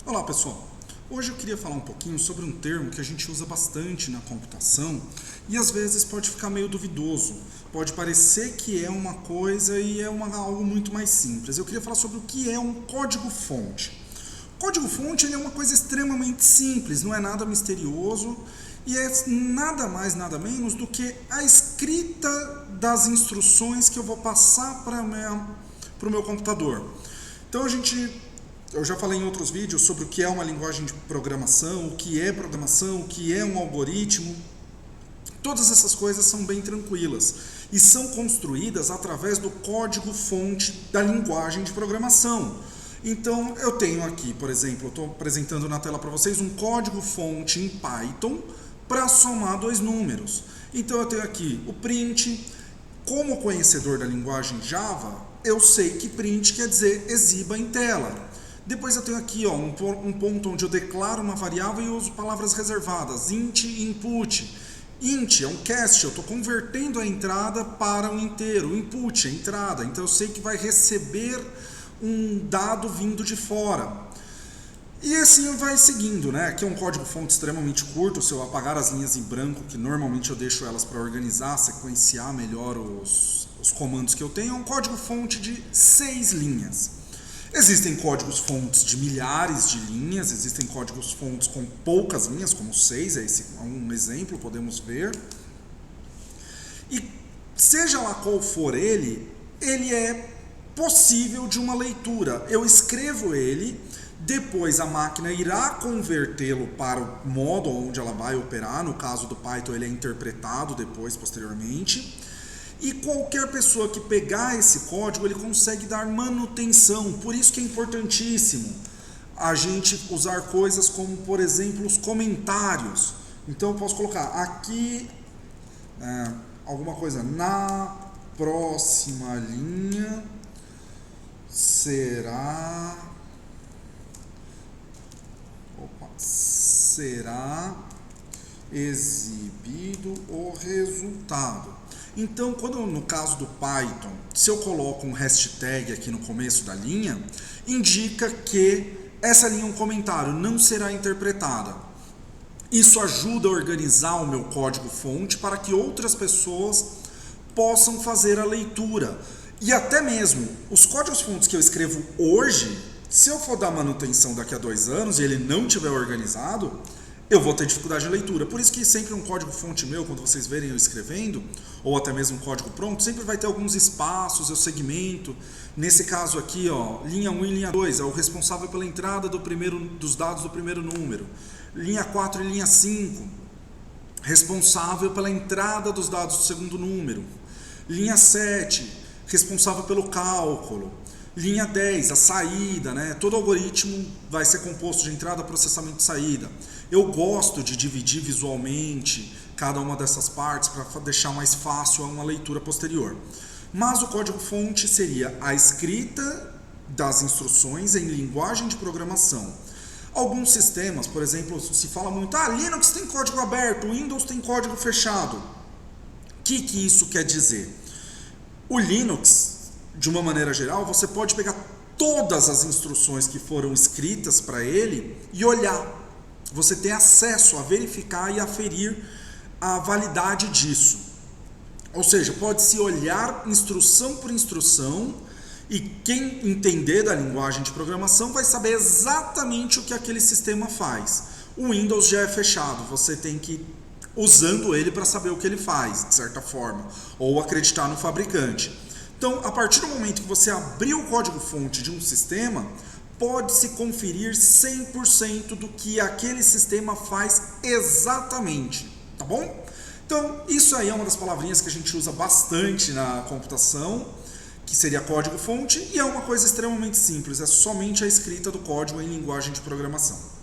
Olá pessoal, hoje eu queria falar um pouquinho sobre um termo que a gente usa bastante na computação e às vezes pode ficar meio duvidoso, pode parecer que é uma coisa e é algo muito mais simples. Eu queria falar sobre o que é um código-fonte. O código-fonte é uma coisa extremamente simples, não é nada misterioso e é nada mais, nada menos do que a escrita das instruções que eu vou passar para o meu computador. Então eu já falei em outros vídeos sobre o que é uma linguagem de programação, o que é um algoritmo. Todas essas coisas são bem tranquilas e são construídas através do código-fonte da linguagem de programação. Então eu tenho aqui, por exemplo, eu estou apresentando na tela para vocês um código-fonte em Python para somar dois números. Então eu tenho aqui o print. Como conhecedor da linguagem Java, eu sei que print quer dizer exiba em tela. Depois eu tenho aqui um ponto onde eu declaro uma variável e uso palavras reservadas, int input. Int é um cast, eu estou convertendo a entrada para um inteiro, o input é a entrada, então eu sei que vai receber um dado vindo de fora. E assim vai seguindo, né? Aqui é um código-fonte extremamente curto, se eu apagar as linhas em branco, que normalmente eu deixo elas para organizar, sequenciar melhor os comandos que eu tenho, é um código-fonte de 6 linhas. Existem códigos-fontes de milhares de linhas, existem códigos-fontes com poucas linhas, como 6, esse é um exemplo, podemos ver. E seja lá qual for ele é possível de uma leitura. Eu escrevo ele, depois a máquina irá convertê-lo para o modo onde ela vai operar, no caso do Python ele é interpretado depois, posteriormente. E qualquer pessoa que pegar esse código, ele consegue dar manutenção. Por isso que é importantíssimo a gente usar coisas como, por exemplo, os comentários. Então eu posso colocar aqui alguma coisa, na próxima linha será exibido o resultado. Então, no caso do Python, se eu coloco um hashtag aqui no começo da linha, indica que essa linha é um comentário, não será interpretada. Isso ajuda a organizar o meu código-fonte para que outras pessoas possam fazer a leitura. E até mesmo os códigos-fontes que eu escrevo hoje, se eu for dar manutenção daqui a 2 anos e ele não estiver organizado, eu vou ter dificuldade de leitura. Por isso que sempre um código-fonte meu, quando vocês verem eu escrevendo, ou até mesmo um código pronto, sempre vai ter alguns espaços, eu segmento. Nesse caso aqui, linha 1 e linha 2, é o responsável pela entrada dos dados do primeiro número. Linha 4 e linha 5, responsável pela entrada dos dados do segundo número. Linha 7, responsável pelo cálculo. Linha 10, a saída, né? Todo algoritmo vai ser composto de entrada, processamento e saída. Eu gosto de dividir visualmente cada uma dessas partes para deixar mais fácil uma leitura posterior. Mas o código-fonte seria a escrita das instruções em linguagem de programação. Alguns sistemas, por exemplo, se fala muito, Linux tem código aberto, Windows tem código fechado. O que isso quer dizer? O Linux, de uma maneira geral, você pode pegar todas as instruções que foram escritas para ele e olhar. Você tem acesso a verificar e aferir a validade disso. Ou seja, pode-se olhar instrução por instrução e quem entender da linguagem de programação vai saber exatamente o que aquele sistema faz. O Windows já é fechado, você tem que ir usando ele para saber o que ele faz, de certa forma, ou acreditar no fabricante. Então, a partir do momento que você abrir o código-fonte de um sistema, pode-se conferir 100% do que aquele sistema faz exatamente, tá bom? Então, isso aí é uma das palavrinhas que a gente usa bastante na computação, que seria código-fonte, e é uma coisa extremamente simples, é somente a escrita do código em linguagem de programação.